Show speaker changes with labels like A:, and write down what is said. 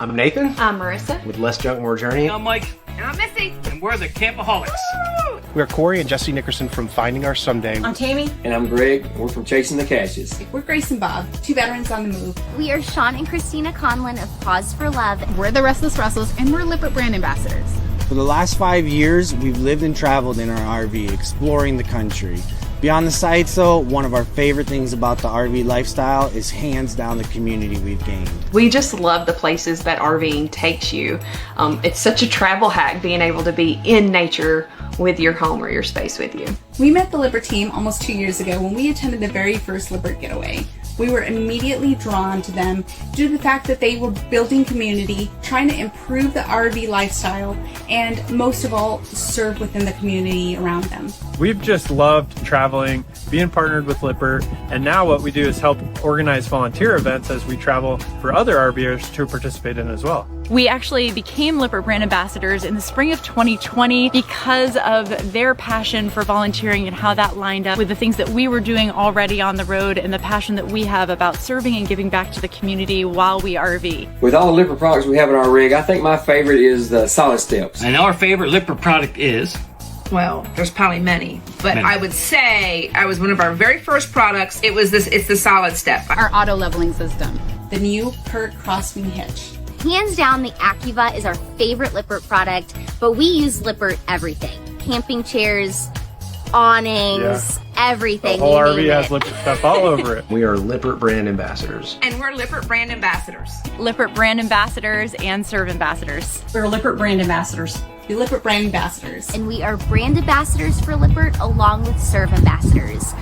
A: I'm Nathan.
B: I'm Marissa.
A: With Less Junk, More Journey.
C: I'm Mike.
B: And I'm Missy.
C: And we're the Campaholics.
B: Woo!
A: We're Corey and Jessie Nickerson from Finding Our Someday.
D: I'm Tammy.
E: And I'm Greg, and we're from Chasing the Caches.
F: We're Grace and Bob, two veterans on the move.
G: We are Sean and Christina Conlon of Pause for Love.
H: We're the Restless Russells, and we're Lippert Brand Ambassadors.
I: For the last 5 years, we've lived and traveled in our RV, exploring the country. Beyond the sights, though, one of our favorite things about the RV lifestyle is hands down the community we've gained.
B: We just love the places that RVing takes you. It's such a travel hack being able to be in nature with your home or your space with you.
F: We met the Lippert team almost 2 years ago when we attended the very first Lippert getaway. We were immediately drawn to them due to the fact that they were building community, trying to improve the RV lifestyle, and most of all, serve within the community around them.
J: We've just loved traveling, being partnered with Lippert, and now what we do is help organize volunteer events as we travel for other RVers to participate in as well.
K: We actually became Lippert Brand Ambassadors in the spring of 2020 because of their passion for volunteering and how that lined up with the things that we were doing already on the road and the passion that we have about serving and giving back to the community while we RV.
E: With all the Lippert products we have in our rig, I think my favorite is the Solid Steps.
C: And our favorite Lippert product is?
L: Well, there's probably many, but I would say I was one of our very first products. It's the Solid Step.
H: Our auto leveling system.
F: The new CURT crosswing hitch.
G: Hands down, the Acuva is our favorite Lippert product, but we use Lippert everything. Camping chairs, awnings, everything.
J: The whole RV has Lippert stuff all over it.
A: We are Lippert Brand Ambassadors.
L: And we're Lippert Brand Ambassadors.
K: Lippert Brand Ambassadors and Serve Ambassadors.
D: We're Lippert Brand Ambassadors.
F: The Lippert Brand Ambassadors.
G: And we are brand ambassadors for Lippert along with Serve Ambassadors.